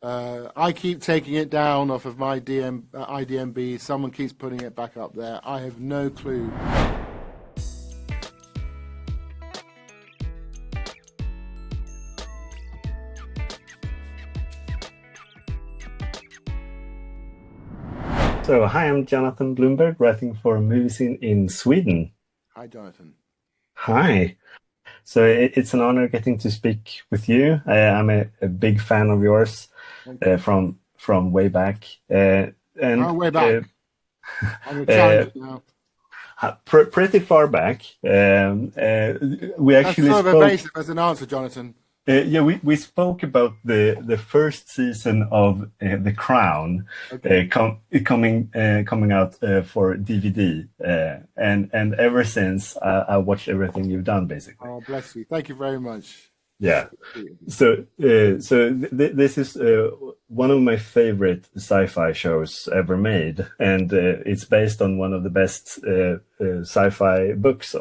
I keep taking it down off of my IDMB. Someone keeps putting it back up there. I have no clue. So, hi, I'm Jonathan Bloomberg, writing for Movie Scene in Sweden. Hi, Jonathan. Hi. So, it's an honor getting to speak with you. I'm a big fan of yours from way back. And Way back. I'm a uh, challenger now. pretty far back. We That's actually sort of spoke. evasive as an answer, Jonathan. Yeah, we spoke about the first season of The Crown Okay. coming out for DVD, and ever since I watched everything you've done, basically. Oh, bless you. Thank you very much. Yeah. This is one of my favorite sci-fi shows ever made, and it's based on one of the best sci-fi books.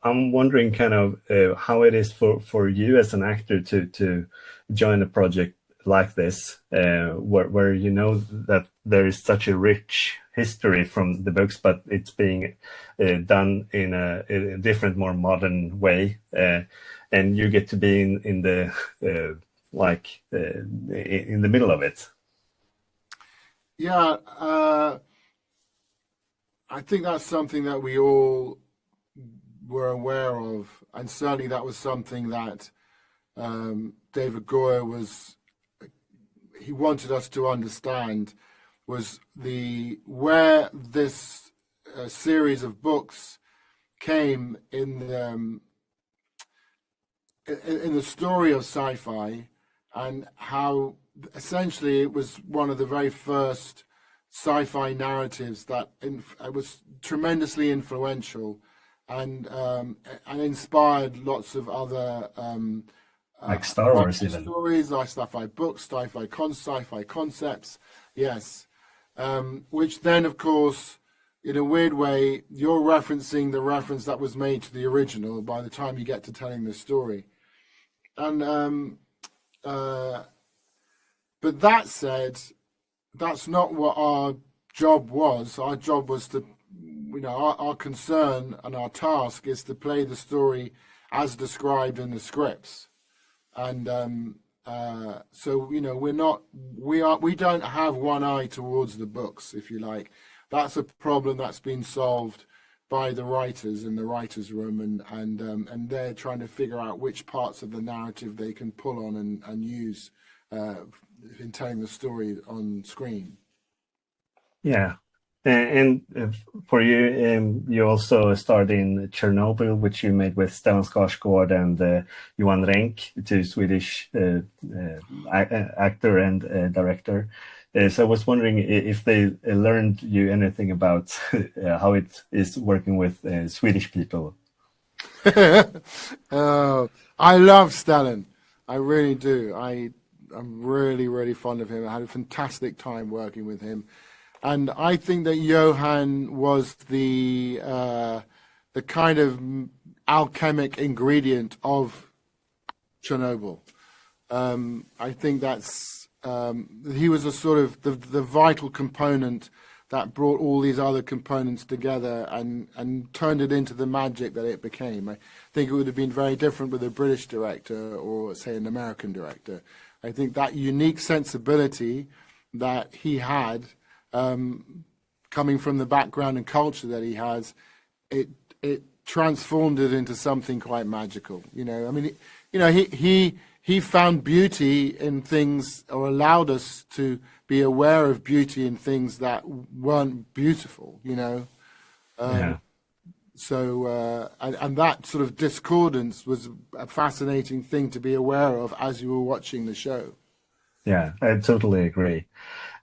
I'm wondering kind of how it is for you as an actor to join a project like this, where you know that there is such a rich history from the books, but it's being done in a different, more modern way, and you get to be in the in the middle of it. Yeah, I think that's something that we all were aware of, and certainly that was something that David Goyer he wanted us to understand, was where this series of books came in the story of sci-fi, and how essentially it was one of the very first sci-fi narratives that was tremendously influential, and inspired lots of other Like Star Wars, even. stories, like sci-fi books, sci-fi concepts, yes. Which then, of course, in a weird way, you're referencing the reference that was made to the original by the time you get to telling the story. And but that said, that's not what our job was. Our job was to, our concern and our task is to play the story as described in the scripts. And so, we don't have one eye towards the books, if you like. That's a problem that's been solved by the writers in the writers' room, and they're trying to figure out which parts of the narrative they can pull on and use in telling the story on screen. Yeah. And for you, you also starred in Chernobyl, which you made with Stellan Skarsgård and Johan Renck, two Swedish actor and director. So I was wondering if they learned you anything about how it is working with Swedish people. Oh, I love Stellan. I really do. I'm really, really fond of him. I had a fantastic time working with him. And I think that Johan was the kind of alchemic ingredient of Chernobyl. I think he was a sort of the vital component that brought all these other components together and turned it into the magic that it became. I think it would have been very different with a British director or, say, an American director. I think that unique sensibility that he had, coming from the background and culture that he has, it transformed it into something quite magical. He found beauty in things, or allowed us to be aware of beauty in things that weren't beautiful. Yeah. So and that sort of discordance was a fascinating thing to be aware of as you were watching the show. Yeah, I totally agree.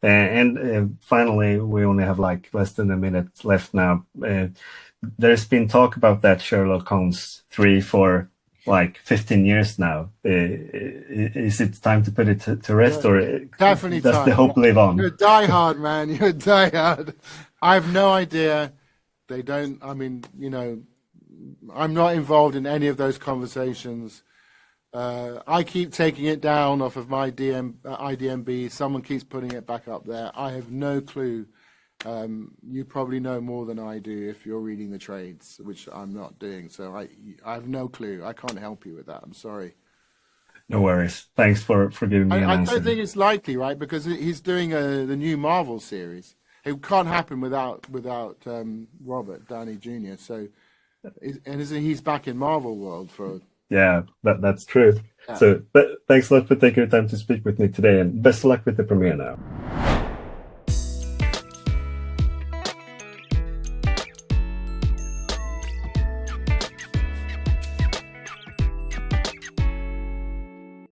And finally, we only have like less than a minute left now. There's been talk about that Sherlock Holmes 3 for like 15 years now. Is it time to put it to rest, or definitely does time. the hope live on? You're a diehard, man. You're a diehard. I have no idea. They don't. I mean, I'm not involved in any of those conversations. I keep taking it down off of my IDMB. Someone keeps putting it back up there. I have no clue. You probably know more than I do if you're reading the trades, which I'm not doing. So I have no clue. I can't help you with that. I'm sorry. No worries. Thanks for giving me an I answer. don't think it's likely, right? Because he's doing the new Marvel series. It can't happen without Robert Downey Jr. So, and he's back in Marvel world for. Yeah, that's true. Yeah. So, but thanks a lot for taking your time to speak with me today, and best of luck with the premiere now.